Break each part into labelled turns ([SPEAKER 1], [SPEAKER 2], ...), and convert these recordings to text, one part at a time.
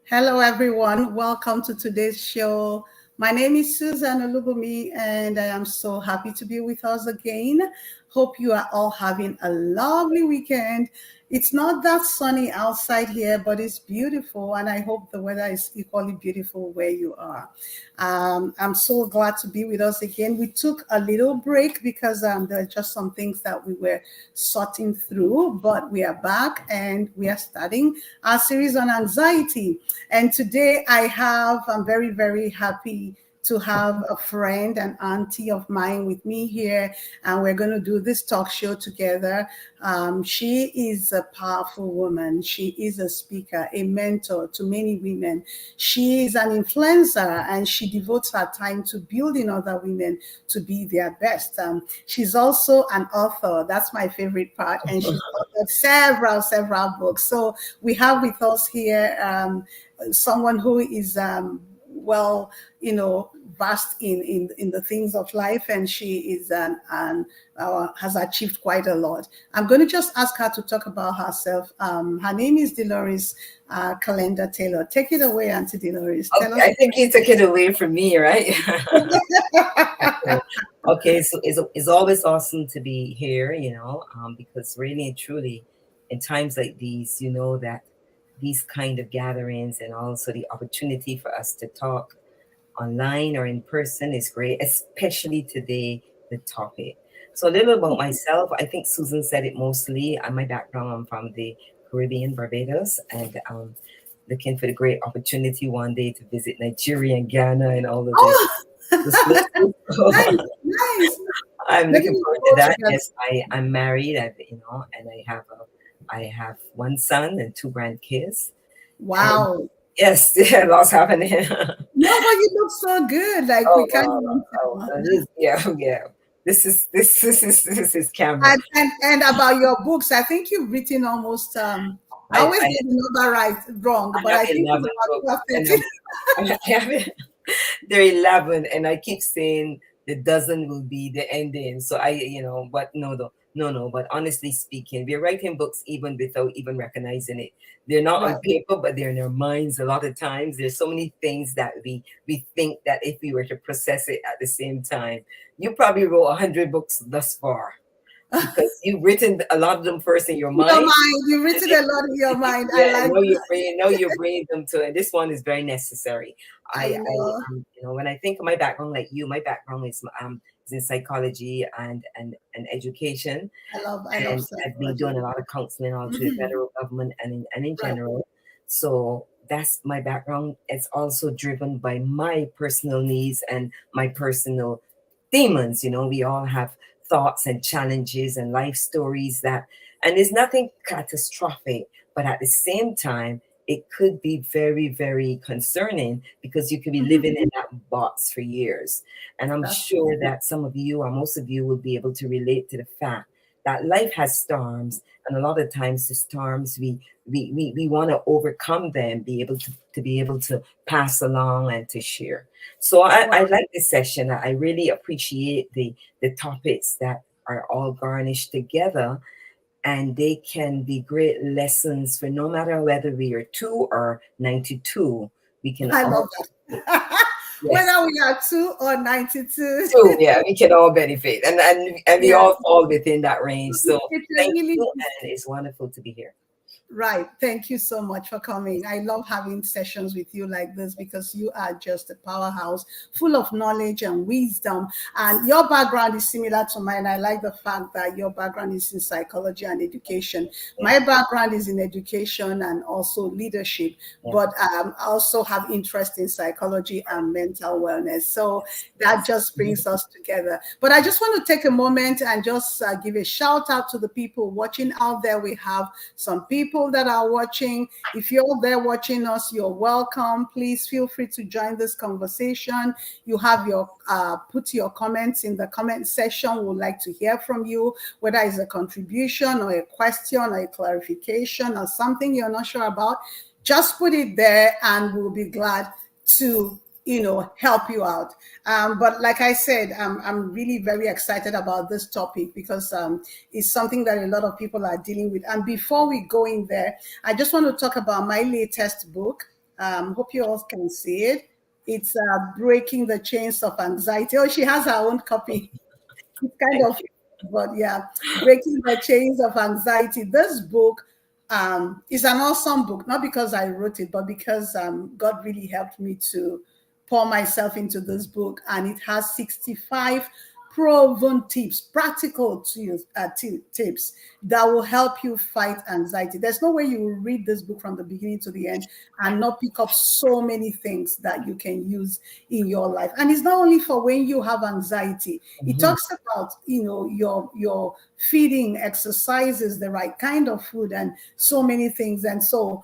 [SPEAKER 1] Hello, everyone. Welcome to today's show. My name is Susan Olubumi, and I am so happy to be with us again. Hope you are all having a lovely weekend. It's not that sunny outside here, but it's beautiful, and I hope the weather is equally beautiful where you are. I'm so glad to be with us again. We took a little break because there are just some things that we were sorting through, but we are back and we are starting our series on anxiety. And today I'm very, very happy to have a friend and auntie of mine with me here, and we're going to do this talk show together. She is a powerful woman. She is a speaker, a mentor to many women. She is an influencer, and she devotes her time to building other women to be their best. She's also an author. That's my favorite part, and she's authored several books. So we have with us here someone who is well, vast in the things of life, and she is has achieved quite a lot. I'm going to just ask her to talk about herself. Her name is Dolores Calendar Taylor. Take it away, Auntie Dolores.
[SPEAKER 2] Okay, I think you took it away from me, right? Okay, so it's always awesome to be here, because really and truly, in times like these, that these kind of gatherings and also the opportunity for us to talk online or in person is great, especially today, the topic. So a little about myself. I think Susan said it mostly. My background, I'm from the Caribbean, Barbados, and looking for the great opportunity one day to visit Nigeria and Ghana and all of this.
[SPEAKER 1] Nice.
[SPEAKER 2] I'm looking forward to that. Yes, I'm married, and I have one son and two grandkids.
[SPEAKER 1] Wow.
[SPEAKER 2] And yes, lots happening.
[SPEAKER 1] No, but you look so good. Like we can't.
[SPEAKER 2] Yeah. This is camera.
[SPEAKER 1] And about your books, I think you've written almost. I always get the number wrong, but I think it's
[SPEAKER 2] about they're 11, and I keep saying the dozen will be the ending. So but no. But honestly speaking, we're writing books even without even recognizing it. They're not on paper, but they're in our minds a lot of times. There's so many things that we think that if we were to process it at the same time, you probably wrote 100 books thus far. Because you've written a lot of them first in your mind.
[SPEAKER 1] You've written a lot in your mind.
[SPEAKER 2] Yeah, I like you're bringing them to, and this one is very necessary. I when I think of my background, like you, my background is in psychology and education. I've been doing a lot of counseling all through the federal government and in general. So that's my background. It's also driven by my personal needs and my personal demons. We all have thoughts and challenges and life stories and there's nothing catastrophic, but at the same time, it could be very, very concerning because you could be living in that box for years. And I'm sure that some of you or most of you will be able to relate to the fact that life has storms, and a lot of times the storms we want to overcome them, be able to pass along and to share. So I like this session. I really appreciate the topics that are all garnished together, and they can be great lessons for no matter whether we are 2 or 92. We can
[SPEAKER 1] love that. Whether we are 2 or 92.
[SPEAKER 2] Yeah, we can all benefit, and we all fall within that range. So thank you, and it's wonderful to be here.
[SPEAKER 1] Right. Thank you so much for coming. I love having sessions with you like this because you are just a powerhouse full of knowledge and wisdom. And your background is similar to mine. I like the fact that your background is in psychology and education. My background is in education and also leadership, but I also have interest in psychology and mental wellness. So that just brings us together. But I just want to take a moment and just give a shout out to the people watching out there. We have some people that are watching. If you're there watching us, you're welcome. Please feel free to join this conversation. You have your put your comments in the comment section. We'd like to hear from you, whether it's a contribution or a question or a clarification or something you're not sure about. Just put it there and we'll be glad to help you out. But like I said, I'm really very excited about this topic because it's something that a lot of people are dealing with. And before we go in there, I just want to talk about my latest book. Hope you all can see it. It's Breaking the Chains of Anxiety. Oh, she has her own copy. It's kind
[SPEAKER 2] Thank
[SPEAKER 1] of,
[SPEAKER 2] you.
[SPEAKER 1] but yeah, Breaking the Chains of Anxiety. This book is an awesome book, not because I wrote it, but because God really helped me to pour myself into this book. And it has 65 proven tips, practical tips that will help you fight anxiety. There's no way you will read this book from the beginning to the end and not pick up so many things that you can use in your life. And it's not only for when you have anxiety. It
[SPEAKER 2] Mhm.
[SPEAKER 1] talks about, your feeding, exercises, the right kind of food, and so many things. And so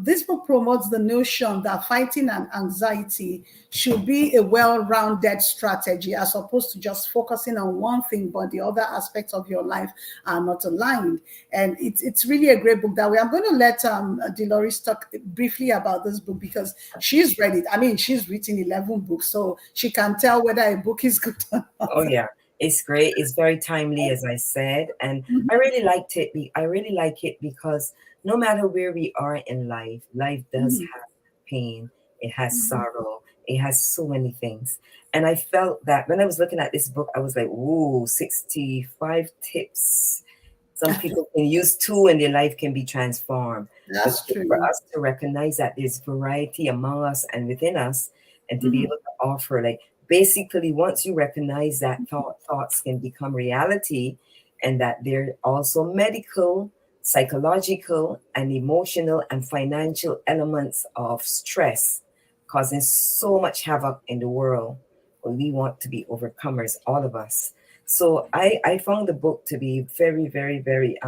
[SPEAKER 1] this book promotes the notion that fighting an anxiety should be a well-rounded strategy as opposed to just focusing on one thing, but the other aspects of your life are not aligned. And it's really a great book that way. I'm going to let Dolores talk briefly about this book because she's read it. I mean, she's written 11 books, so she can tell whether a book is good or not.
[SPEAKER 2] Oh yeah, it's great. It's very timely, as I said, and I really liked it. I really like it because no matter where we are in life, life does
[SPEAKER 1] Mhm,
[SPEAKER 2] have pain. It has
[SPEAKER 1] mhm,
[SPEAKER 2] sorrow. It has so many things. And I felt that when I was looking at this book, I was like, "Ooh, 65 tips. Some people can use two and their life can be transformed." But
[SPEAKER 1] that's
[SPEAKER 2] for
[SPEAKER 1] true.
[SPEAKER 2] us to recognize that there's variety among us and within us, and to be
[SPEAKER 1] Mhm,
[SPEAKER 2] able to offer, like, basically, once you recognize that thoughts can become reality, and that they're also medical, psychological, and emotional and financial elements of stress causing so much havoc in the world. Well, we want to be overcomers, all of us. So I found the book to be very, very, very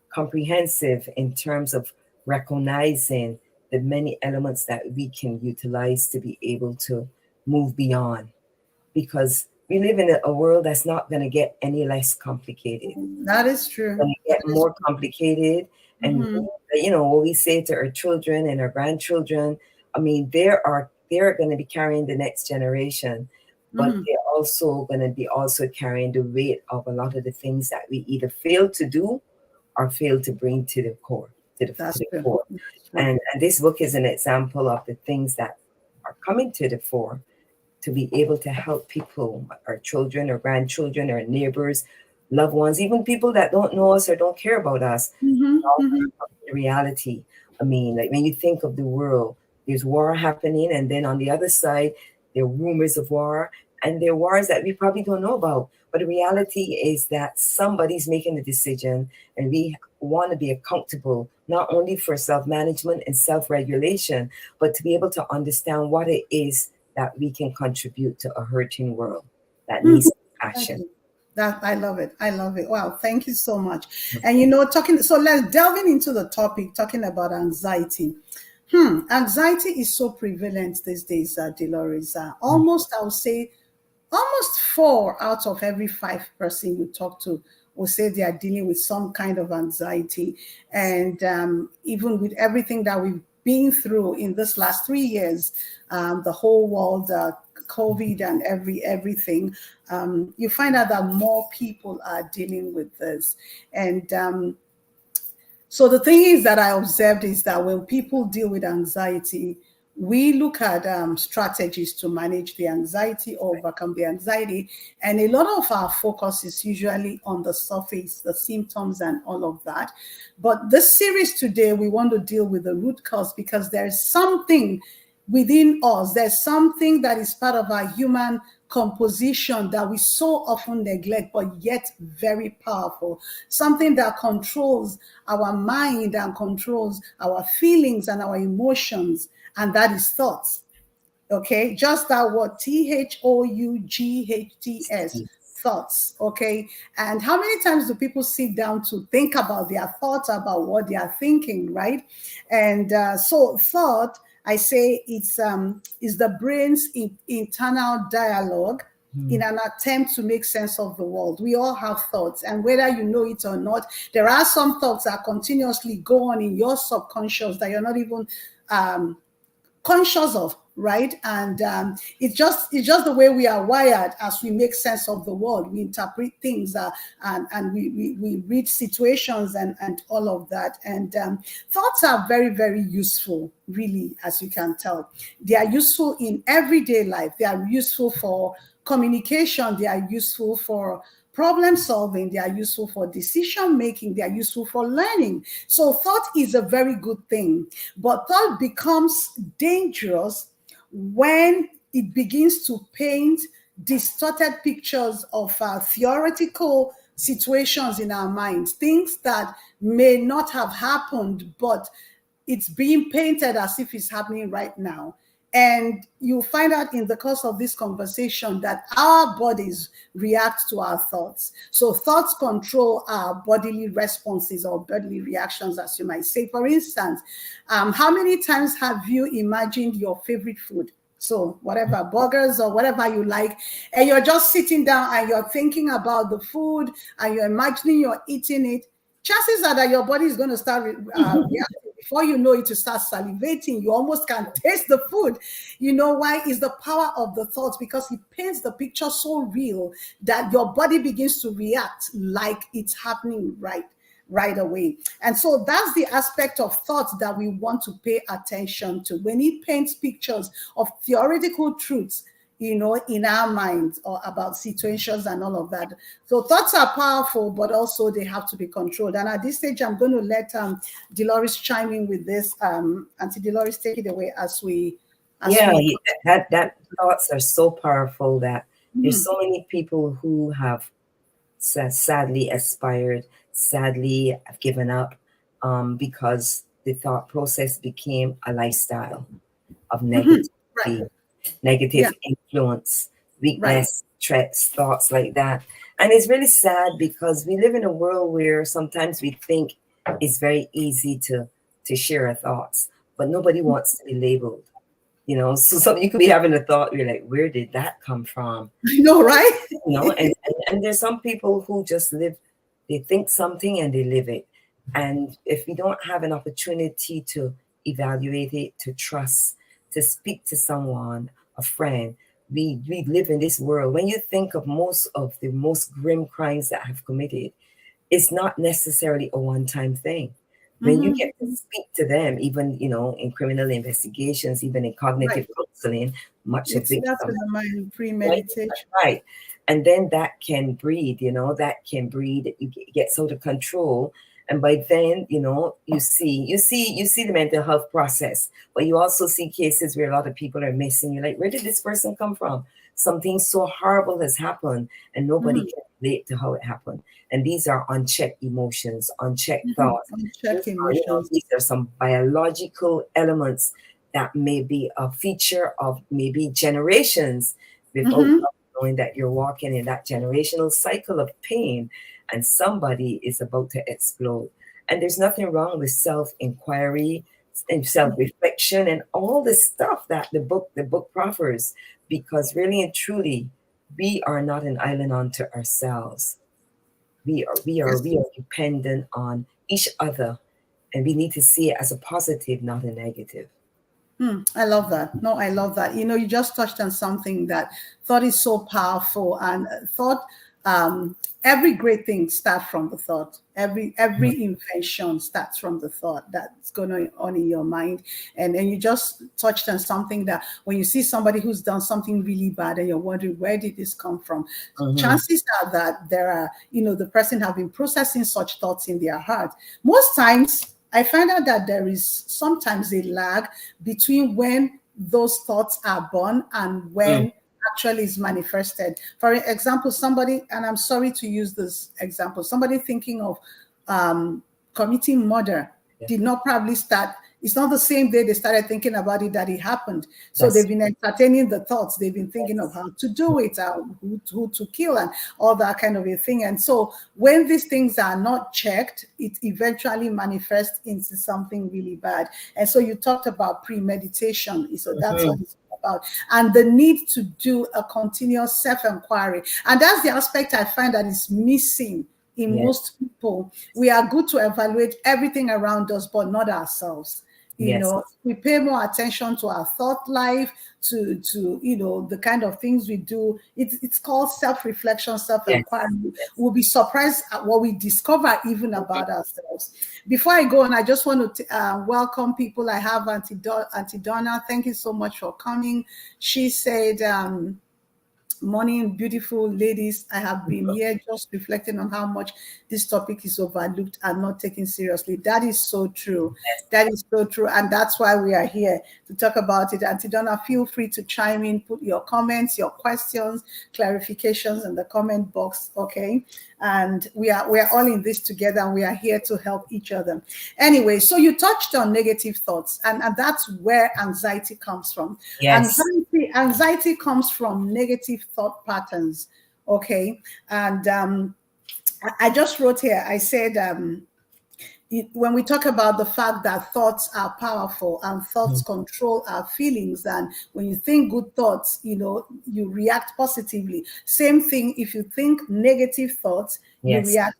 [SPEAKER 2] comprehensive in terms of recognizing the many elements that we can utilize to be able to move beyond, because we live in a world that's not going to get any less complicated.
[SPEAKER 1] that is true.
[SPEAKER 2] Going to
[SPEAKER 1] That
[SPEAKER 2] get
[SPEAKER 1] is
[SPEAKER 2] more complicated. And
[SPEAKER 1] true.
[SPEAKER 2] what we say to our children and our grandchildren, I mean, they're going to be carrying the next generation, but
[SPEAKER 1] Mhm.
[SPEAKER 2] they're also going to be also carrying the weight of a lot of the things that we either failed to do or failed to bring to the core, to
[SPEAKER 1] That's
[SPEAKER 2] the
[SPEAKER 1] true.
[SPEAKER 2] fore.
[SPEAKER 1] That's true.
[SPEAKER 2] And this book is an example of the things that are coming to the fore, to be able to help people, our children or grandchildren or neighbors, loved ones, even people that don't know us or don't care about us,
[SPEAKER 1] Mhm,
[SPEAKER 2] all
[SPEAKER 1] mhm,
[SPEAKER 2] come to reality. I mean, like when you think of the world, there's war happening, and then on the other side, there are rumors of war, and there are wars that we probably don't know about. But the reality is that somebody's making the decision, and we want to be accountable not only for self management and self regulation, but to be able to understand what it is that we can contribute to a hurting world that
[SPEAKER 1] mhm.
[SPEAKER 2] needs
[SPEAKER 1] Thank
[SPEAKER 2] compassion.
[SPEAKER 1] you. That I love it. I love it. Wow, thank you so much. And talking. So let's delving into the topic, talking about anxiety. Anxiety is so prevalent these days, Dolores. Almost, I would say, almost 4 out of every 5 person you talk to will say they are dealing with some kind of anxiety. And even with everything that we've been through in this last 3 years, the whole world, COVID and everything, you find out that more people are dealing with this. And so the thing is that I observed is that when people deal with anxiety, we look at strategies to manage the anxiety or overcome the anxiety. And a lot of our focus is usually on the surface, the symptoms and all of that. But this series today, we want to deal with the root cause because there's something within us. There's something that is part of our human composition that we so often neglect, but yet very powerful. Something that controls our mind and controls our feelings and our emotions, and that is thoughts. Okay, just that word THOUGHTS, thoughts. Okay, and how many times do people sit down to think about their thoughts, about what they are thinking, right? And so thought, I say it's is the brain's internal dialogue in an attempt to make sense of the world. We all have thoughts, and whether you know it or not, there are some thoughts that continuously go on in your subconscious that you're not even conscious of. right? And it's just the way we are wired. As we make sense of the world, we interpret things, and we read situations, and all of that. And thoughts are very, very useful, really, as you can tell. They are useful in everyday life. They are useful for communication. They are useful for problem solving. They are useful for decision making. They are useful for learning. So thought is a very good thing, but thought becomes dangerous when it begins to paint distorted pictures of theoretical situations in our minds, things that may not have happened, but it's being painted as if it's happening right now. And you find out in the course of this conversation that our bodies react to our thoughts. So thoughts control our bodily responses or bodily reactions, as you might say. For instance, how many times have you imagined your favorite food? So whatever, burgers or whatever you like, and you're just sitting down and you're thinking about the food and you're imagining you're eating it. Chances are that your body is going to start reacting. Before you know it, you start salivating. You almost can taste the food. You know why? It's the power of the thoughts, because it paints the picture so real that your body begins to react like it's happening right away. And so that's the aspect of thoughts that we want to pay attention to. When it paints pictures of theoretical truths, in our minds, or about situations and all of that. So thoughts are powerful, but also they have to be controlled. And at this stage, I'm going to let Dolores chime in with this. Auntie Dolores, take it away as we.
[SPEAKER 2] That thoughts are so powerful that there's so many people who have sadly aspired, sadly have given up, because the thought process became a lifestyle of negativity.
[SPEAKER 1] Right.
[SPEAKER 2] Negative influence, weakness, threats, thoughts like that. And it's really sad because we live in a world where sometimes we think it's very easy to share our thoughts, but nobody wants to be labeled. So you could be having a thought, you're like, where did that come from?
[SPEAKER 1] I know, right?
[SPEAKER 2] And there's some people who just live, they think something and they live it. And if we don't have an opportunity to evaluate it, to trust, to speak to someone, a friend, we live in this world. When you think of most of the most grim crimes that have committed, it's not necessarily a one-time thing. When you get to speak to them, even in criminal investigations, even in cognitive counseling, much of it
[SPEAKER 1] that's in the mind, premeditation,
[SPEAKER 2] right? And then that can breed, that can breed. It gets out of control. And by then, you see the mental health process, but you also see cases where a lot of people are missing. You're like, where did this person come from? Something so horrible has happened and nobody can relate to how it happened. And these are unchecked emotions, unchecked thoughts.
[SPEAKER 1] Unchecked emotions.
[SPEAKER 2] These are some biological elements that may be a feature of maybe generations without knowing that you're walking in that generational cycle of pain. And somebody is about to explode. And there's nothing wrong with self-inquiry and self-reflection and all the stuff that the book proffers, because really and truly, we are not an island unto ourselves. We are dependent on each other, and we need to see it as a positive, not a negative.
[SPEAKER 1] I love that. No, I love that. You just touched on something that thought is so powerful, and thought. Every great thing starts from the thought. Every invention starts from the thought that's going on in your mind. And you just touched on something that when you see somebody who's done something really bad and you're wondering, where did this come from? Chances are that there are, the person have been processing such thoughts in their heart. Most times, I find out that there is sometimes a lag between when those thoughts are born and when actually is manifested. For example, somebody, and I'm sorry to use this example, somebody thinking of committing murder did not probably start. It's not the same day they started thinking about it that it happened. So they've been entertaining the thoughts. They've been thinking of how to do it, who to kill, and all that kind of a thing. And so when these things are not checked, it eventually manifests into something really bad. And so you talked about premeditation. So that's what it's about, and the need to do a continuous self-inquiry. And that's the aspect I find that is missing in most people. We are good to evaluate everything around us, but not ourselves.
[SPEAKER 2] Yes.
[SPEAKER 1] We pay more attention to our thought life, to the kind of things we do. It's called self-reflection,
[SPEAKER 2] Yes.
[SPEAKER 1] self-inquiry.
[SPEAKER 2] Yes.
[SPEAKER 1] We'll be surprised at what we discover even about ourselves. Before I go on, I just want to welcome people. I have Auntie Donna. Thank you so much for coming. She said, morning, beautiful ladies. I have been here just reflecting on how much this topic is overlooked and not taken seriously. That is so true. That is so true. And that's why we are here to talk about it. Auntie Donna, feel free to chime in, put your comments, your questions, clarifications in the comment box. Okay. And we're all in this together, and we are here to help each other. Anyway, so you touched on negative thoughts, and that's where anxiety comes from.
[SPEAKER 2] Yes.
[SPEAKER 1] Anxiety comes from negative thought patterns. Okay. And I just wrote here, I said, when we talk about the fact that thoughts are powerful and thoughts control our feelings, and when you think good thoughts, you react positively. Same thing, if you think negative thoughts, you
[SPEAKER 2] Yes.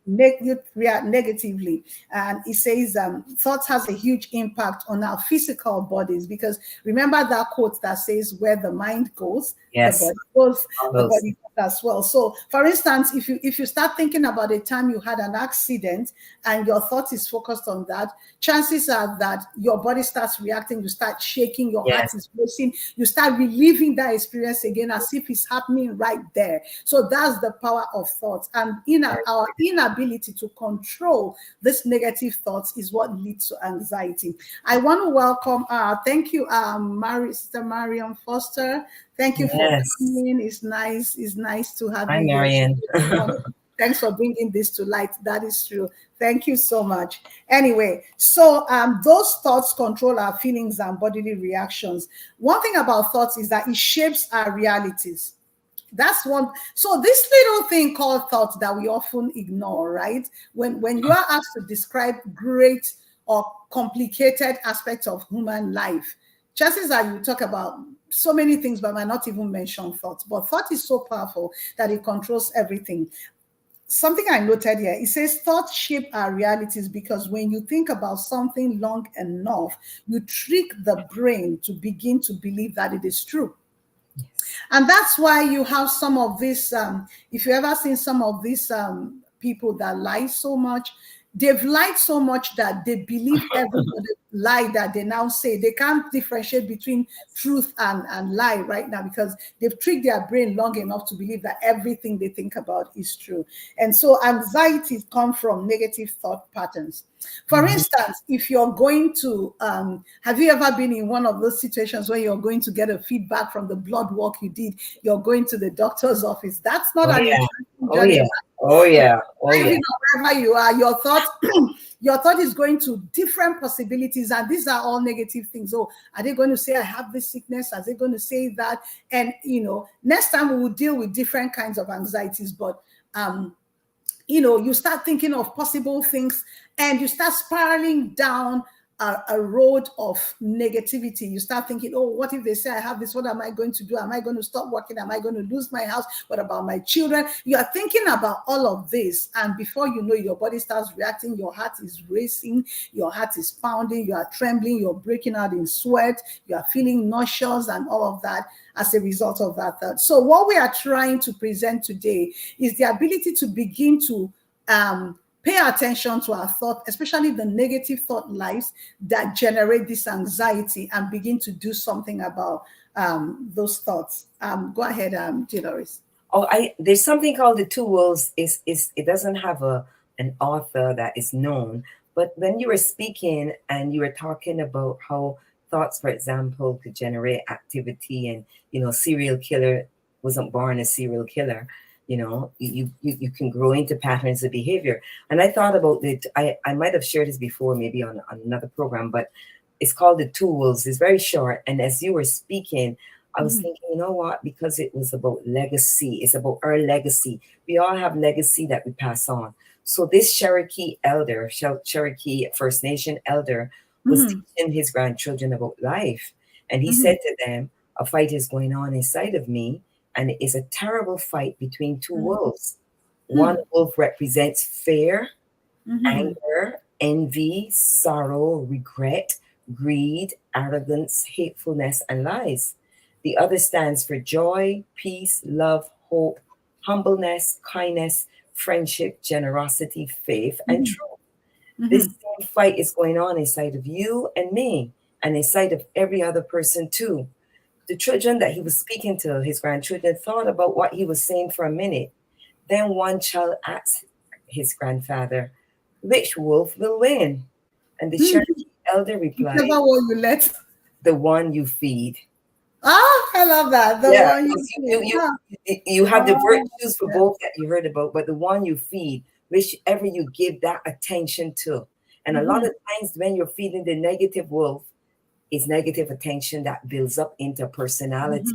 [SPEAKER 1] react negatively. And it says thoughts has a huge impact on our physical bodies, because remember that quote that says, where the mind goes, the
[SPEAKER 2] Yes.
[SPEAKER 1] body goes,
[SPEAKER 2] All
[SPEAKER 1] the
[SPEAKER 2] those.
[SPEAKER 1] body goes as well. So for instance, if you start thinking about a time you had an accident and your thought is focused on that, chances are that your body starts reacting, you start shaking, your heart
[SPEAKER 2] Yes.
[SPEAKER 1] is racing, you start reliving that experience again as if it's happening right there. So that's the power of thoughts. And our inability to control this negative thoughts is what leads to anxiety. I want to welcome, thank you, Sister Marion Foster. Thank you for
[SPEAKER 2] Yes.
[SPEAKER 1] coming. It's nice to have
[SPEAKER 2] Hi,
[SPEAKER 1] you here.
[SPEAKER 2] Marion.
[SPEAKER 1] Thanks for bringing this to light. That is true. Thank you so much. Anyway, so those thoughts control our feelings and bodily reactions. One thing about thoughts is that it shapes our realities. That's one. So this little thing called thoughts that we often ignore, right? When you are asked to describe great or complicated aspects of human life, chances are you talk about so many things, but might not even mention thoughts. But thought is so powerful that it controls everything. Something I noted here, it says thoughts shape our realities because when you think about something long enough, you trick the brain to begin to believe that it is true. And that's why you have some of this, if you ever seen some of these people that lie so much, they've lied so much that they believe every lie that they now say. They can't differentiate between truth and lie right now because they've tricked their brain long enough to believe that everything they think about is true. And so anxiety comes from negative thought patterns. For instance, if you're going to, have you ever been in one of those situations where you're going to get a feedback from the blood work you did? You're going to the doctor's office. That's not
[SPEAKER 2] Oh
[SPEAKER 1] an
[SPEAKER 2] yeah.
[SPEAKER 1] interesting
[SPEAKER 2] Oh
[SPEAKER 1] journey.
[SPEAKER 2] yeah. Oh yeah. Oh yeah.
[SPEAKER 1] Wherever you are, your thought, your thought is going to different possibilities, and these are all negative things. Oh, are they going to say I have this sickness? Are they going to say that? And next time we will deal with different kinds of anxieties, but you start thinking of possible things and you start spiraling down a road of negativity. You start thinking, oh, what if they say I have this? What am I going to do? Am I going to stop working? Am I going to lose my house? What about my children? You are thinking about all of this. And before you know, your body starts reacting. Your heart is racing. Your heart is pounding. You are trembling. You're breaking out in sweat. You are feeling nauseous and all of that as a result of that thought. So what we are trying to present today is the ability to begin to pay attention to our thought, especially the negative thought lives that generate this anxiety, and begin to do something about those thoughts. Go ahead, Dolores.
[SPEAKER 2] Oh, there's something called the two worlds. Is it doesn't have an author that is known, but when you were speaking and you were talking about how thoughts, for example, could generate activity, and serial killer wasn't born a serial killer. You can grow into patterns of behavior. And I thought about it. I might have shared this before, maybe on another program, but it's called the tools. It's very short. And as you were speaking, I was thinking, you know what? Because it was about legacy. It's about our legacy. We all have legacy that we pass on. So this Cherokee elder, Cherokee First Nation elder, was teaching his grandchildren about life. And he said to them, a fight is going on inside of me, and it is a terrible fight between two wolves. One wolf represents fear, anger, envy, sorrow, regret, greed, arrogance, hatefulness, and lies. The other stands for joy, peace, love, hope, humbleness, kindness, friendship, generosity, faith, and
[SPEAKER 1] Mhm.
[SPEAKER 2] truth. This
[SPEAKER 1] Mhm.
[SPEAKER 2] same fight is going on inside of you and me, and inside of every other person too. The children that he was speaking to, his grandchildren, thought about what he was saying for a minute. Then one child asked his grandfather, "Which wolf will win?" And the
[SPEAKER 1] Mhm.
[SPEAKER 2] Cherokee elder replied,
[SPEAKER 1] Whichever one you let.
[SPEAKER 2] "The one you feed."
[SPEAKER 1] Ah, I love that. The
[SPEAKER 2] Yeah,
[SPEAKER 1] one
[SPEAKER 2] because
[SPEAKER 1] you feed. Ah,
[SPEAKER 2] you have the
[SPEAKER 1] oh,
[SPEAKER 2] virtues for
[SPEAKER 1] yeah.
[SPEAKER 2] both that you heard about, but the one you feed, whichever you give that attention to. And a lot
[SPEAKER 1] Mhm.
[SPEAKER 2] of times when you're feeding the negative wolf, it's negative attention that builds up into personality.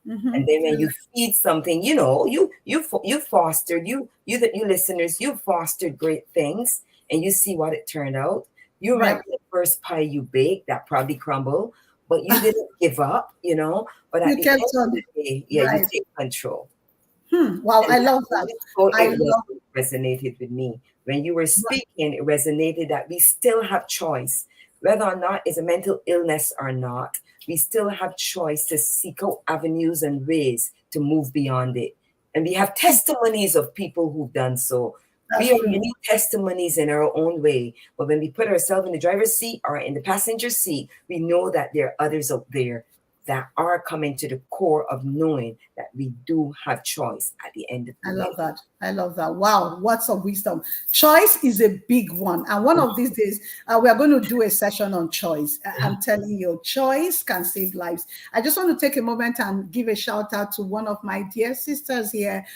[SPEAKER 1] Mhm.
[SPEAKER 2] And
[SPEAKER 1] Mhm.
[SPEAKER 2] then when you feed something, you fostered you listeners, you fostered great things, and you see what it turned out. You
[SPEAKER 1] Right.
[SPEAKER 2] remember the first pie you baked that probably crumbled, but you didn't give up, but at
[SPEAKER 1] You
[SPEAKER 2] the
[SPEAKER 1] kept
[SPEAKER 2] end of
[SPEAKER 1] on.
[SPEAKER 2] the day, yeah, you
[SPEAKER 1] Right.
[SPEAKER 2] take control.
[SPEAKER 1] Wow,
[SPEAKER 2] And
[SPEAKER 1] I
[SPEAKER 2] that,
[SPEAKER 1] love that.
[SPEAKER 2] this quote,
[SPEAKER 1] I
[SPEAKER 2] it
[SPEAKER 1] love.
[SPEAKER 2] resonated with me. When you were speaking, it resonated that we still have choice. Whether or not it's a mental illness or not, we still have choice to seek out avenues and ways to move beyond it. And we have testimonies of people who've done so. We
[SPEAKER 1] That's
[SPEAKER 2] are
[SPEAKER 1] true.
[SPEAKER 2] unique testimonies in our own way. But when we put ourselves in the driver's seat or in the passenger seat, we know that there are others out there that are coming to the core of knowing that we do have choice at the end of
[SPEAKER 1] I
[SPEAKER 2] the
[SPEAKER 1] love
[SPEAKER 2] day.
[SPEAKER 1] that. I love that. Wow, words of wisdom. Choice is a big one. And one of these days, we are going to do a session on choice. I'm telling you, choice can save lives. I just want to take a moment and give a shout out to one of my dear sisters here,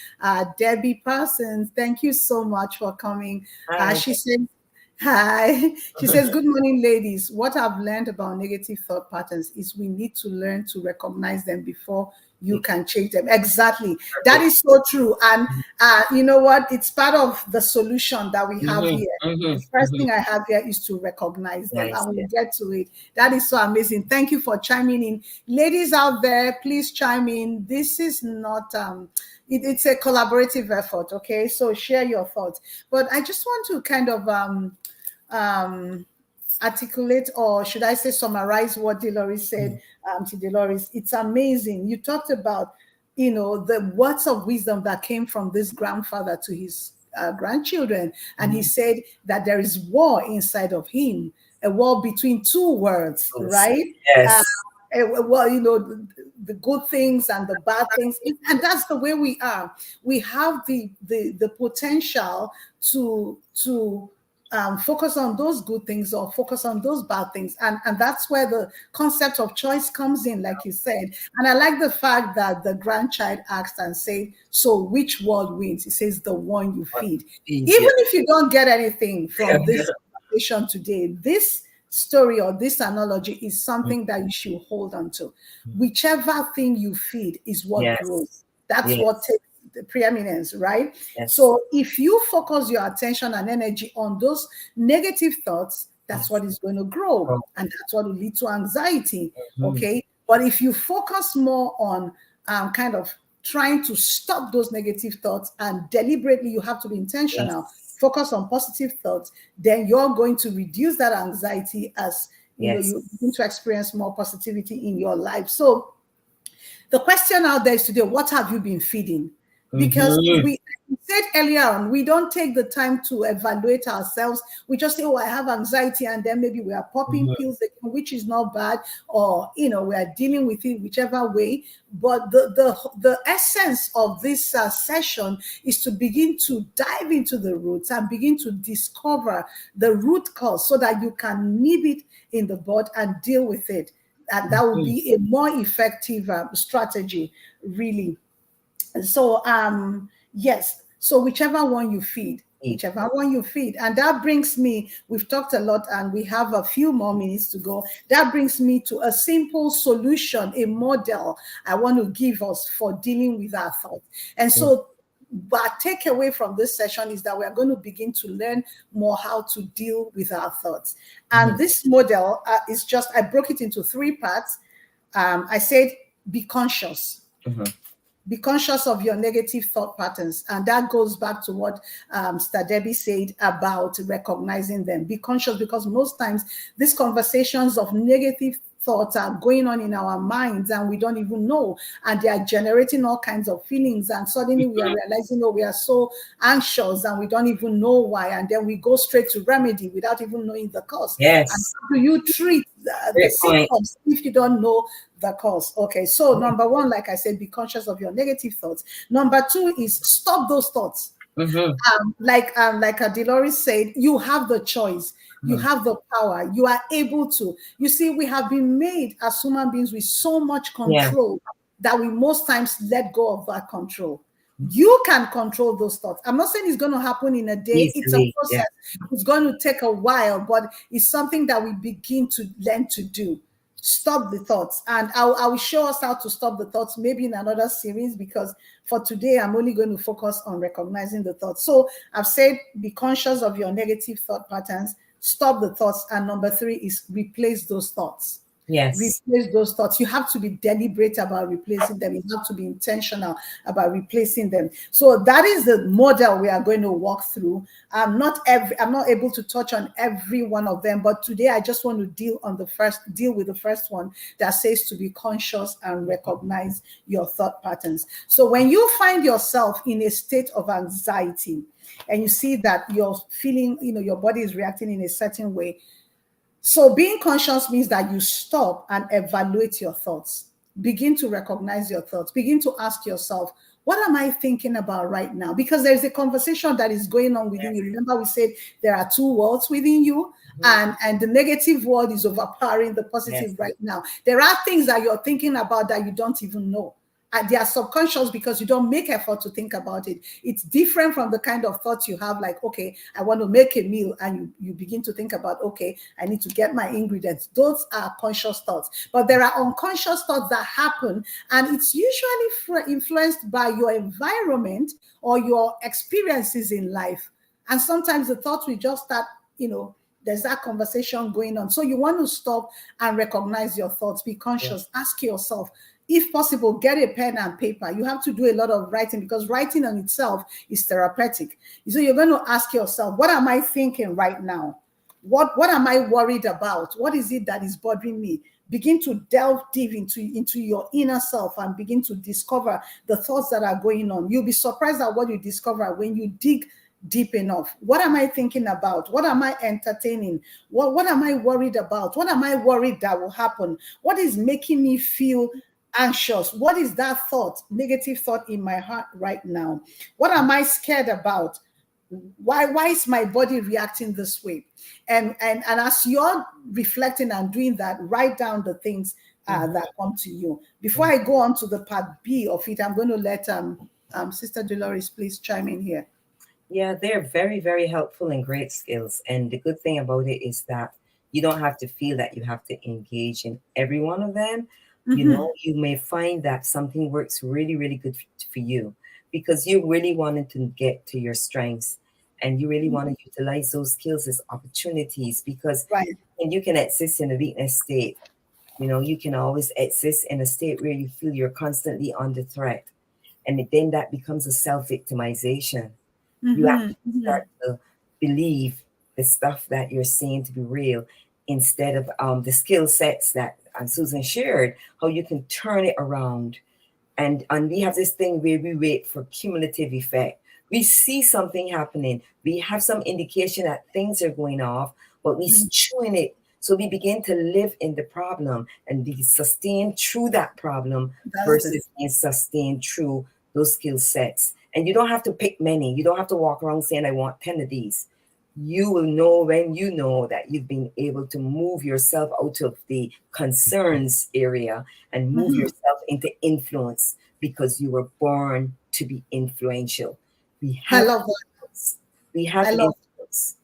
[SPEAKER 1] Debbie Parsons. Thank you so much for coming.
[SPEAKER 2] Hi.
[SPEAKER 1] She said, Hi. She says, "Good morning, ladies. What I've learned about negative thought patterns is we need to learn to recognize them before you can change them." Exactly. That
[SPEAKER 2] Perfect.
[SPEAKER 1] is so true. And you know what? It's part of the solution that we have
[SPEAKER 2] Mm-hmm,
[SPEAKER 1] here.
[SPEAKER 2] mm-hmm,
[SPEAKER 1] The first
[SPEAKER 2] mm-hmm.
[SPEAKER 1] thing I have here is to recognize them,
[SPEAKER 2] Nice.
[SPEAKER 1] and
[SPEAKER 2] Yeah.
[SPEAKER 1] we'll get to it. That is so amazing. Thank you for chiming in. Ladies out there, please chime in. This is not, it's a collaborative effort, okay? So share your thoughts. But I just want to kind of, um, articulate, or should I say summarize what Dolores said to Dolores. It's amazing. You talked about, the words of wisdom that came from this grandfather to his grandchildren. And he
[SPEAKER 2] Mm-hmm.
[SPEAKER 1] said that there is war inside of him, a war between two words, right? Uh,
[SPEAKER 2] Yes.
[SPEAKER 1] well, the good things and the bad things, and that's the way we are. We have the potential to focus on those good things or focus on those bad things, and that's where the concept of choice comes in, like you said. And I like the fact that the grandchild asked and said, "So which word wins?" He says, "The one you feed."
[SPEAKER 2] Easier.
[SPEAKER 1] Even if you don't get anything from this conversation today, this story or this analogy is something that you should hold on to. Whichever thing you feed is what
[SPEAKER 2] Yes.
[SPEAKER 1] grows. That's what
[SPEAKER 2] Yes.
[SPEAKER 1] takes the preeminence, right?
[SPEAKER 2] Yes.
[SPEAKER 1] So if you focus your attention and energy on those negative thoughts, that's
[SPEAKER 2] Yes.
[SPEAKER 1] what is going to grow.
[SPEAKER 2] Oh,
[SPEAKER 1] And that's what will lead to anxiety.
[SPEAKER 2] mhm.
[SPEAKER 1] Okay. But if you focus more on kind of trying to stop those negative thoughts, and deliberately you have to be intentional,
[SPEAKER 2] Yes.
[SPEAKER 1] focus on positive thoughts, then you're going to reduce that anxiety as
[SPEAKER 2] Yes.
[SPEAKER 1] you begin to experience more positivity in your life. So the question out there is today, what have you been feeding? Because
[SPEAKER 2] Mm-hmm.
[SPEAKER 1] we said earlier on, we don't take the time to evaluate ourselves. We just say, "Oh, I have anxiety," and then maybe we are popping
[SPEAKER 2] Mm-hmm.
[SPEAKER 1] pills, which is not bad, or we are dealing with it whichever way. But the essence of this session is to begin to dive into the roots and begin to discover the root cause so that you can nib it in the bud and deal with it. And that would
[SPEAKER 2] Mm-hmm.
[SPEAKER 1] be a more effective strategy, really. So yes, so whichever one you feed,
[SPEAKER 2] Eat.
[SPEAKER 1] and that brings me, we've talked a lot and we have a few more minutes to go. That brings me to a simple solution, a model I want to give us for dealing with our thoughts. And
[SPEAKER 2] Mm-hmm.
[SPEAKER 1] so what takeaway from this session is that we are going to begin to learn more how to deal with our thoughts. And this model is just, I broke it into three parts. I said, be conscious.
[SPEAKER 2] Mm-hmm.
[SPEAKER 1] Be conscious of your negative thought patterns. And that goes back to what Mr. Debbie said about recognizing them. Be conscious, because most times these conversations of negative thoughts are going on in our minds and we don't even know, and they are generating all kinds of feelings, and suddenly we are realizing, oh, we are so anxious and we don't even know why, and then we go straight to remedy without even knowing the cause.
[SPEAKER 2] Yes.
[SPEAKER 1] And how do you treat the symptoms if you don't know the cause? Okay, so number one, like I said, be conscious of your negative thoughts. Number two is stop those thoughts. Like Dolores said, you have the choice. You have the power. You are able to. You see, we have been made as human beings with so much control that we most times let go of that control. You can control those thoughts. I'm not saying it's going to happen in a day. It's a process. It's going to take a while, but it's something that we begin to learn to do. Stop the thoughts. And I will show us how to stop the thoughts maybe in another series, because for today I'm only going to focus on recognizing the thoughts. So I've said, be conscious of your negative thought patterns, stop the thoughts, and number three is replace those thoughts.
[SPEAKER 2] Yes.
[SPEAKER 1] Replace those thoughts. You have to be deliberate about replacing them. You have to be intentional about replacing them. So that is the model we are going to walk through. I'm not able to touch on every one of them, but today I just want to deal with the first one that says to be conscious and recognize your thought patterns. So when you find yourself in a state of anxiety and you see that you're feeling, your body is reacting in a certain way, so being conscious means that you stop and evaluate your thoughts. Begin to recognize your thoughts. Begin to ask yourself, what am I thinking about right now? Because there's a conversation that is going on within you. Remember, we said there are two worlds within you, and the negative world is overpowering the positive right now. There are things that you're thinking about that you don't even know. And they are subconscious because you don't make effort to think about it. It's different from the kind of thoughts you have, like, okay, I want to make a meal, and you begin to think about, okay, I need to get my ingredients. Those are conscious thoughts. But there are unconscious thoughts that happen, and it's usually influenced by your environment or your experiences in life. And sometimes the thoughts will just start, there's that conversation going on. So you want to stop and recognize your thoughts. Be conscious. Ask yourself, if possible, get a pen and paper. You have to do a lot of writing, because writing on itself is therapeutic. So you're going to ask yourself, what am I thinking right now? What am I worried about? What is it that is bothering me? Begin to delve deep into your inner self and begin to discover the thoughts that are going on. You'll be surprised at what you discover when you dig deep enough. What am I thinking about? What am I entertaining? What am I worried about? What am I worried that will happen? What is making me feel anxious? What is that thought, negative thought in my heart right now? What am I scared about? Why is my body reacting this way? And as you're reflecting and doing that, write down the things that come to you. Before I go on to the part B of it, I'm going to let Sister Dolores please chime in here.
[SPEAKER 2] Yeah, they're very, very helpful and great skills. And the good thing about it is that you don't have to feel that you have to engage in every one of them. You may find that something works really, really good for you because you really wanted to get to your strengths, and you really want to utilize those skills as opportunities, because and you can exist in a weakness state. You can always exist in a state where you feel you're constantly under threat. And then that becomes a self-victimization. You actually start to believe the stuff that you're saying to be real, instead of the skill sets that Susan shared, how you can turn it around. And we have this thing where we wait for cumulative effect. We see something happening. We have some indication that things are going off, but we chew in it. So we begin to live in the problem and be sustained through that problem versus being sustained through those skill sets. And you don't have to pick many. You don't have to walk around saying, I want 10 of these. You will know when you know that you've been able to move yourself out of the concerns area and move yourself into influence, because you were born to be influential.
[SPEAKER 1] I love that.
[SPEAKER 2] We have influence.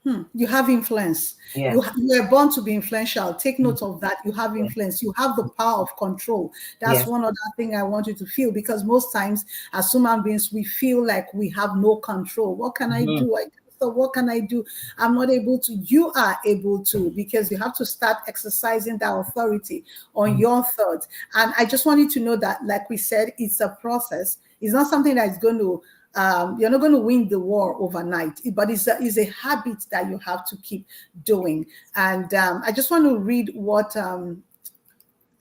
[SPEAKER 1] You have influence.
[SPEAKER 2] Yeah.
[SPEAKER 1] You are born to be influential. Take note of that. You have influence. You have the power of control. That's one other thing I want you to feel, because most times as human beings, we feel like we have no control. What can I do? I thought. What can I do? I'm not able to. You are able to, because you have to start exercising that authority on your thoughts. And I just want you to know that, like we said, it's a process. It's not something that's going to, you're not going to win the war overnight, but it's a habit that you have to keep doing. And I just want to read what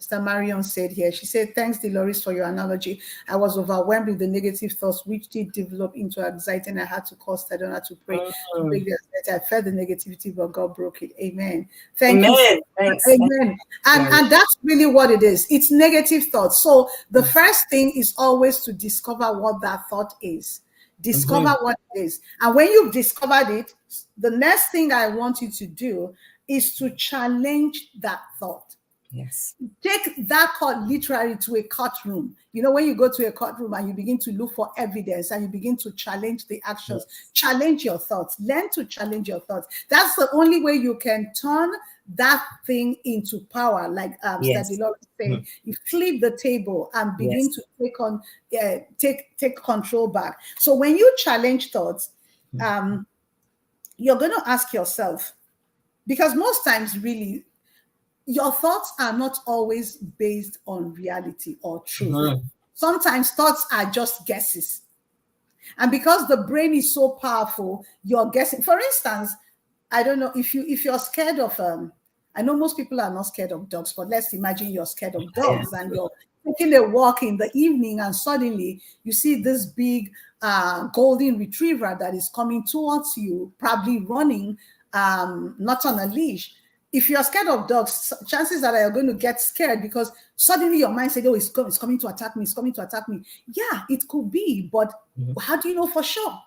[SPEAKER 1] Mr. Marion said here. She said, thanks, Dolores, for your analogy. I was overwhelmed with the negative thoughts, which did develop into anxiety, and I had to call Stadona to pray to break the anxiety. I felt the negativity, but God broke it. Amen. Thank you.
[SPEAKER 2] Thanks.
[SPEAKER 1] Amen. And that's really what it is. It's negative thoughts. So the first thing is always to discover what that thought is. Discover what it is. And when you've discovered it, the next thing I want you to do is to challenge that thought.
[SPEAKER 2] Yes.
[SPEAKER 1] Take that thought literally to a courtroom. You know, when you go to a courtroom and you begin to look for evidence and you begin to challenge the actions, challenge your thoughts. Learn to challenge your thoughts. That's the only way you can turn that thing into power. Like Stadilor said, you flip the table and begin to take control back. So when you challenge thoughts, you're going to ask yourself, because most times really, your thoughts are not always based on reality or truth. Sometimes thoughts are just guesses. And because the brain is so powerful, you're guessing. For instance, I don't know if you're scared of I know most people are not scared of dogs, but let's imagine you're scared of dogs and you're taking a walk in the evening and suddenly you see this big golden retriever that is coming towards you, probably running, not on a leash. If you're scared of dogs, chances are you're going to get scared because suddenly your mind said, oh, it's coming to attack me. It's coming to attack me. Yeah, it could be, but how do you know for sure?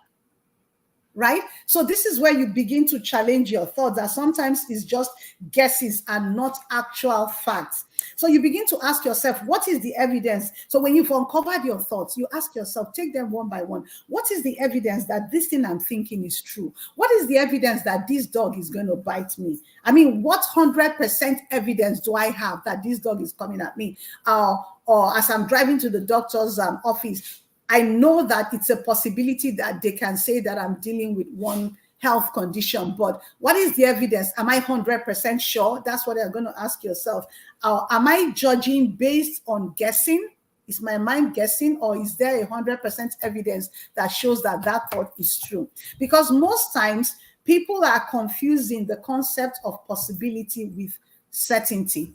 [SPEAKER 1] Right? So this is where you begin to challenge your thoughts, that sometimes it's just guesses and not actual facts. So you begin to ask yourself, what is the evidence? So when you've uncovered your thoughts, you ask yourself, take them one by one. What is the evidence that this thing I'm thinking is true? What is the evidence that this dog is going to bite me? I mean, what 100% evidence do I have that this dog is coming at me? Or as I'm driving to the doctor's office, I know that it's a possibility that they can say that I'm dealing with one health condition, but what is the evidence? Am I 100% sure? That's what you're going to ask yourself. Am I judging based on guessing? Is my mind guessing, or is there 100% evidence that shows that that thought is true? Because most times people are confusing the concept of possibility with certainty.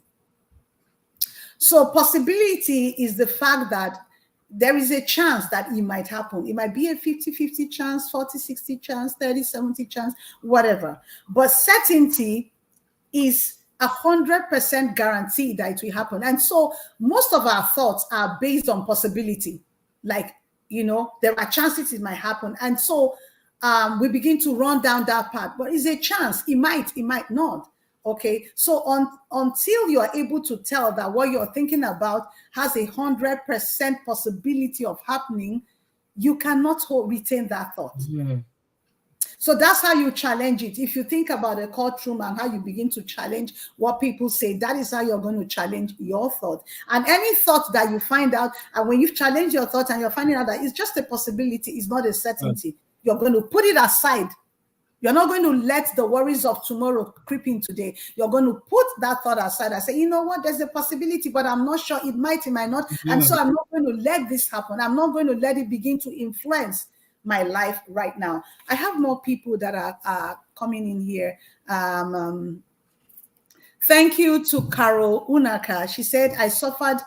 [SPEAKER 1] So possibility is the fact that there is a chance that it might happen. It might be a 50-50 chance, 40-60 chance, 30-70 chance, whatever. But certainty is 100% guarantee that it will happen. And so most of our thoughts are based on possibility. Like, you know, there are chances it might happen. And so we begin to run down that path. But it's a chance. It might not. Okay, so until you are able to tell that what you're thinking about has 100% possibility of happening, you cannot retain that thought. So that's how you challenge it. If you think about a courtroom and how you begin to challenge what people say, that is how you're going to challenge your thought. And any thought that you find out, and when you've challenged your thought and you're finding out that it's just a possibility, it's not a certainty, you're going to put it aside. You're not going to let the worries of tomorrow creep in today. You're going to put that thought aside and say, you know what, there's a possibility, but I'm not sure. It might not. And so I'm not going to let this happen. I'm not going to let it begin to influence my life right now. I have more people that are coming in here. Thank you to Carol Unaka. She said, I suffered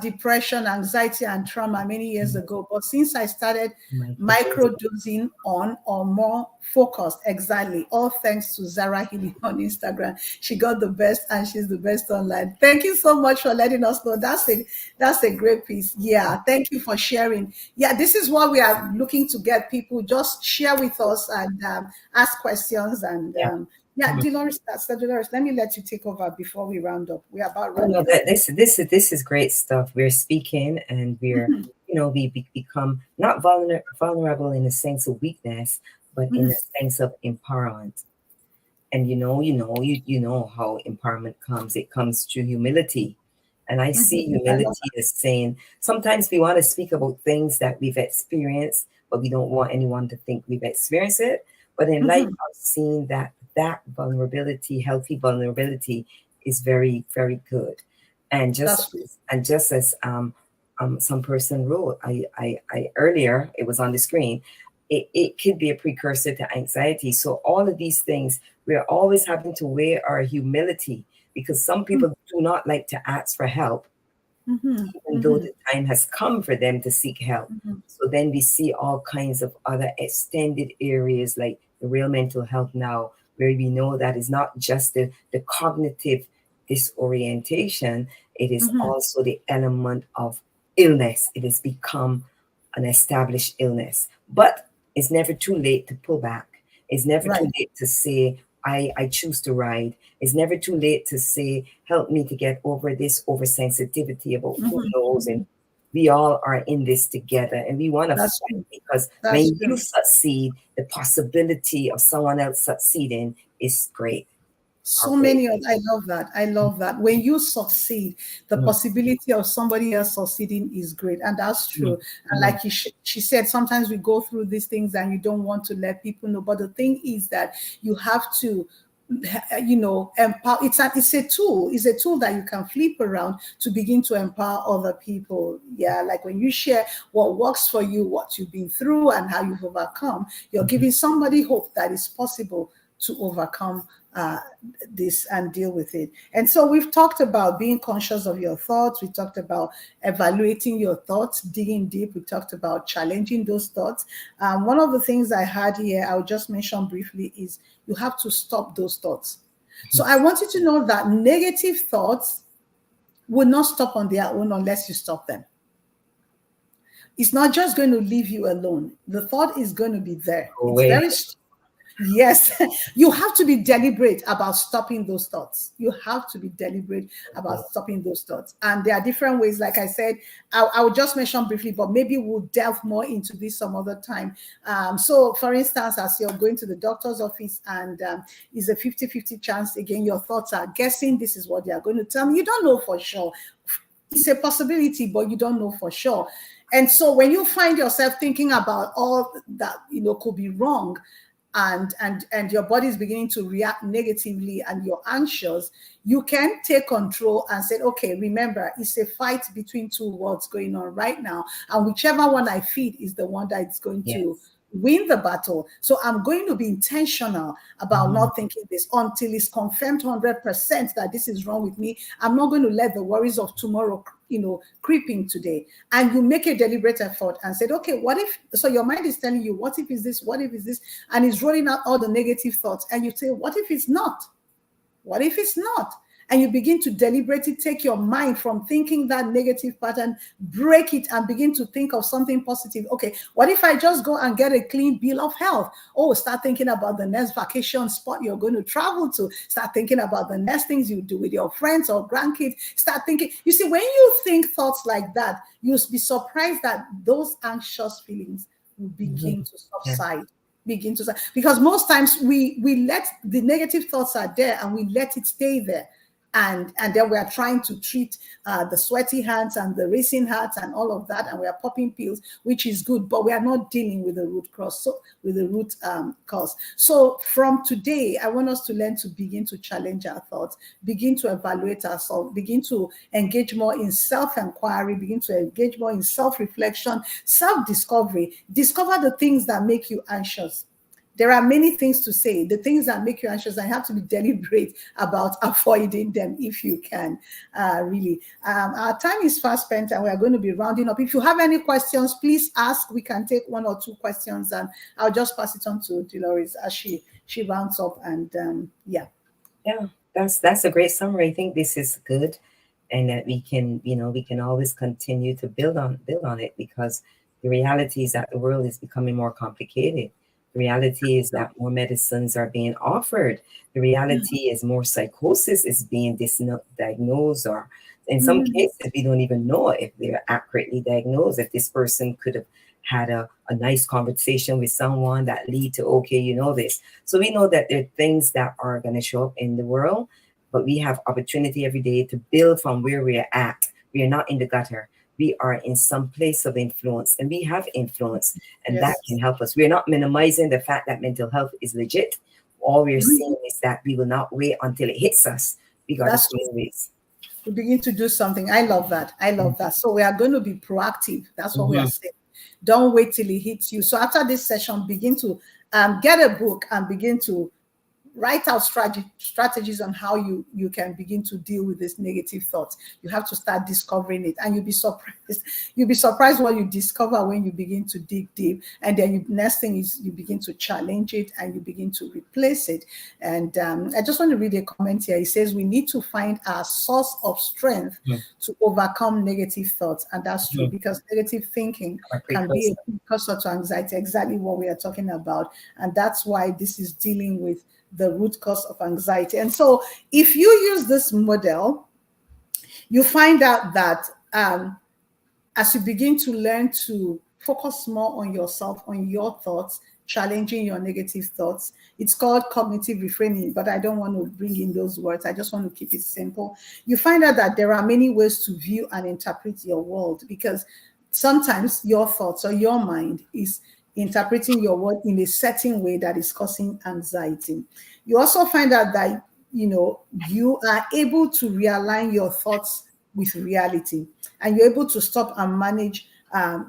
[SPEAKER 1] depression, anxiety, and trauma many years ago. But since I started microdosing on or more focused, exactly, all thanks to Zara Healy on Instagram. She got the best and she's the best online. Thank you so much for letting us know. That's a great piece. Yeah, thank you for sharing. Yeah, this is what we are looking to get people. Just share with us and ask questions and Dolores, let me let you take over before we round up. We're about running.
[SPEAKER 2] No, this is great stuff. We're speaking and we're, we become not vulnerable in the sense of weakness, but in the sense of empowerment. And you know how empowerment comes. It comes through humility. And I see humility as saying, sometimes we want to speak about things that we've experienced, but we don't want anyone to think we've experienced it. But in light
[SPEAKER 1] Mhm.
[SPEAKER 2] of seeing that vulnerability, healthy vulnerability, is very, very good. And
[SPEAKER 1] That's true.
[SPEAKER 2] just as some person wrote, I earlier, it was on the screen, it could be a precursor to anxiety. So all of these things, we're always having to weigh our humility, because some people do not like to ask for help,
[SPEAKER 1] Mhm.
[SPEAKER 2] even though
[SPEAKER 1] Mhm.
[SPEAKER 2] the time has come for them to seek help.
[SPEAKER 1] Mhm.
[SPEAKER 2] So then we see all kinds of other extended areas like the real mental health now, where we know that is not just the cognitive disorientation, it is
[SPEAKER 1] Mhm.
[SPEAKER 2] also the element of illness. It has become an established illness. But it's never too late to pull back. It's never too
[SPEAKER 1] Right.
[SPEAKER 2] late to say, I choose to ride. It's never too late to say, help me to get over this oversensitivity about who
[SPEAKER 1] Mhm.
[SPEAKER 2] knows. And
[SPEAKER 1] Mhm.
[SPEAKER 2] we all are in this together, and we want to
[SPEAKER 1] That's
[SPEAKER 2] fight,
[SPEAKER 1] true.
[SPEAKER 2] because
[SPEAKER 1] That's
[SPEAKER 2] when you
[SPEAKER 1] true.
[SPEAKER 2] succeed, the possibility of someone else succeeding is great. Are
[SPEAKER 1] So
[SPEAKER 2] great.
[SPEAKER 1] many of I love that. I love that. When you succeed, the
[SPEAKER 2] Mm,
[SPEAKER 1] possibility of somebody else succeeding is great. And that's
[SPEAKER 2] mm,
[SPEAKER 1] true. And
[SPEAKER 2] mm,
[SPEAKER 1] like she said, sometimes we go through these things and you don't want to let people know. But the thing is that you have to, empower. It's a tool. It's a tool that you can flip around to begin to empower other people. Yeah, like when you share what works for you, what you've been through, and how you've overcome, you're
[SPEAKER 2] mhm,
[SPEAKER 1] giving somebody hope that it's possible to overcome uh, this and deal with it. And so we've talked about being conscious of your thoughts. We talked about evaluating your thoughts, digging deep. We talked about challenging those thoughts. One of the things I had here, I'll just mention briefly, is you have to stop those thoughts. So I want you to know that negative thoughts will not stop on their own unless you stop them. It's not just going to leave you alone. The thought is going to be there.
[SPEAKER 2] go
[SPEAKER 1] It's
[SPEAKER 2] away.
[SPEAKER 1] very Yes, you have to be deliberate about stopping those thoughts. You have to be deliberate about stopping those thoughts. And there are different ways, like I said, I will just mention briefly, but maybe we'll delve more into this some other time. So, for instance, as you're going to the doctor's office and it's a 50-50 chance, again, your thoughts are guessing this is what they are going to tell me. You don't know for sure. It's a possibility, but you don't know for sure. And so when you find yourself thinking about all that could be wrong, and your body is beginning to react negatively and you're anxious, you can take control and say, okay, remember, it's a fight between two worlds going on right now, and whichever one I feed is the one that's going to
[SPEAKER 2] Yes.
[SPEAKER 1] win the battle. So I'm going to be intentional about
[SPEAKER 2] Mhm,
[SPEAKER 1] not thinking this until it's confirmed 100% that this is wrong with me. I'm not going to let the worries of tomorrow creeping today. And you make a deliberate effort and said, okay, what if, so your mind is telling you, what if is this, what if is this, and it's rolling out all the negative thoughts, and you say, what if it's not? What if it's not? And you begin to deliberately take your mind from thinking that negative pattern, break it, and begin to think of something positive. Okay, what if I just go and get a clean bill of health? Oh, start thinking about the next vacation spot you're going to travel to. Start thinking about the next things you do with your friends or grandkids. Start thinking. You see, when you think thoughts like that, you'll be surprised that those anxious feelings will
[SPEAKER 2] mhm.
[SPEAKER 1] begin to
[SPEAKER 2] Yeah.
[SPEAKER 1] subside, because most times we let the negative thoughts are there and we let it stay there, and then we are trying to treat the sweaty hands and the racing hearts and all of that, and we are popping pills, which is good, but we are not dealing with the root cause. So with the root cause. So from today, I want us to learn to begin to challenge our thoughts, begin to evaluate ourselves, begin to engage more in self-inquiry, begin to engage more in self-reflection, self-discovery, discover the things that make you anxious. There are many things to say. The things that make you anxious, I have to be deliberate about avoiding them if you can, really. Our time is fast spent and we are going to be rounding up. If you have any questions, please ask. We can take one or two questions and I'll just pass it on to Dolores as she rounds up. And yeah.
[SPEAKER 2] Yeah, that's a great summary. I think this is good, and that we can, we can always continue to build on it, because the reality is that the world is becoming more complicated. The reality is that more medicines are being offered. The reality is more psychosis is being diagnosed, or in some
[SPEAKER 1] Mhm.
[SPEAKER 2] cases we don't even know if they're accurately diagnosed. If this person could have had a nice conversation with someone that lead to, okay, this. So we know that there are things that are going to show up in the world, but we have opportunity every day to build from where we're at. We are not in the gutter. we are in some place of influence, and we have influence, and that
[SPEAKER 1] Yes.
[SPEAKER 2] can help us. We're not minimizing the fact that mental health is legit. All we're saying is that we will not wait until it hits us. We got to
[SPEAKER 1] That's
[SPEAKER 2] find ways.
[SPEAKER 1] we begin to do something. I love that. I love that. So we are going to be proactive. That's what we are saying. Don't wait till it hits you. So after this session, begin to get a book and begin to write out strategies on how you can begin to deal with this negative thoughts. You have to start discovering it, and you'll be surprised. You'll be surprised what you discover when you begin to dig deep. And then next thing is you begin to challenge it and you begin to replace it. And I just want to read a comment here. It says we need to find our source of strength to overcome negative thoughts, and that's true because negative thinking can be a precursor to anxiety. Exactly what we are talking about, and that's why this is dealing with the root cause of anxiety. And so if you use this model, you find out that as you begin to learn to focus more on yourself, on your thoughts, challenging your negative thoughts, it's called cognitive reframing, but I don't want to bring in those words. I just want to keep it simple. You find out that there are many ways to view and interpret your world, because sometimes your thoughts or your mind is interpreting your word in a certain way that is causing anxiety. You also find out that, you are able to realign your thoughts with reality, and you're able to stop and manage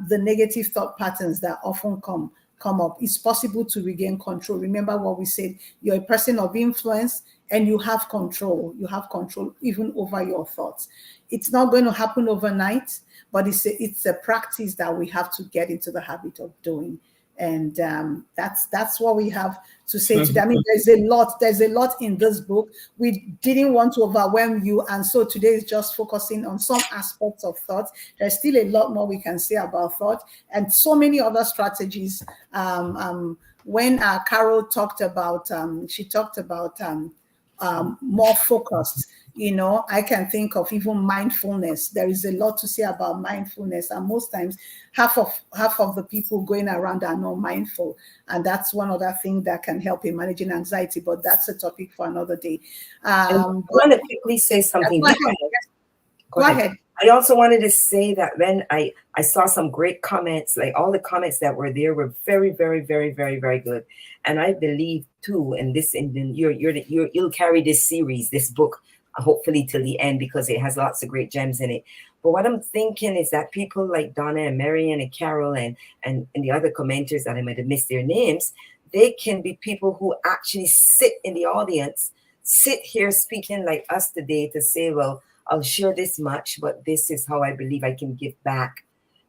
[SPEAKER 1] the negative thought patterns that often come up. It's possible to regain control. Remember what we said, you're a person of influence and you have control. You have control even over your thoughts. It's not going to happen overnight, but it's a practice that we have to get into the habit of doing. And that's what we have to say today. I mean, there's a lot in this book. We didn't want to overwhelm you, and so today is just focusing on some aspects of thought. There's still a lot more we can say about thought and so many other strategies. When Carol talked about, she talked about more focused. I can think of even mindfulness. There is a lot to say about mindfulness, and most times half of the people going around are not mindful, and that's one other thing that can help in managing anxiety, but that's a topic for another day.
[SPEAKER 2] I want to quickly say something.
[SPEAKER 1] Go ahead.
[SPEAKER 2] I also wanted to say that when I saw some great comments, like all the comments that were there were very, very, very, very, very good. And I believe too, you'll carry this series, this book, hopefully till the end, because it has lots of great gems in it. But what I'm thinking is that people like Donna and Marian and Carol and the other commenters that I might have missed their names, they can be people who actually sit in the audience, sit here speaking like us today to say, well, I'll share this much, but this is how I believe I can give back,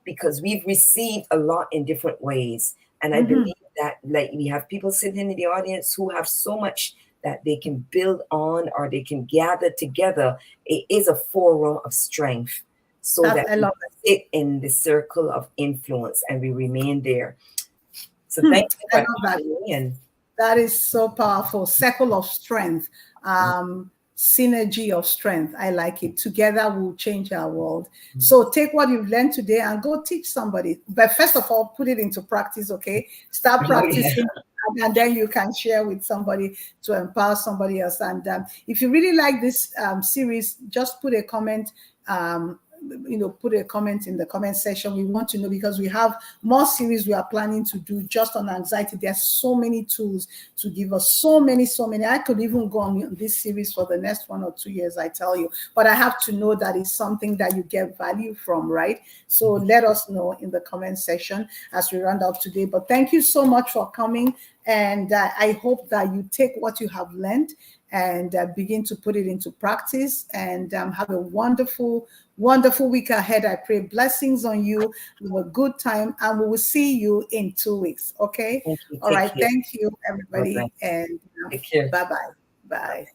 [SPEAKER 2] because we've received a lot in different ways. And I believe that, like, we have people sitting in the audience who have so much that they can build on or they can gather together. It is a forum of strength, so that we sit in the circle of influence and we remain there. So thank you for that.
[SPEAKER 1] That is so powerful. Circle of strength. Synergy of strength. I like it. Together we'll change our world. So take what you've learned today and go teach somebody. But first of all, put it into practice, okay? Start practicing, and then you can share with somebody to empower somebody else. And if you really like this series, just put a comment. Put a comment in the comment section. We want to know, because we have more series we are planning to do just on anxiety. There's so many tools to give us, so many. I could even go on this series for the next 1 or 2 years, I tell you, but I have to know that it's something that you get value from, right? So let us know in the comment section as we round up today. But thank you so much for coming, and I hope that you take what you have learned and begin to put it into practice, and have a wonderful week ahead. I pray blessings on you. Have a good time, and we will see you in 2 weeks. Okay. All right. Thank you, everybody. And bye-bye. Bye.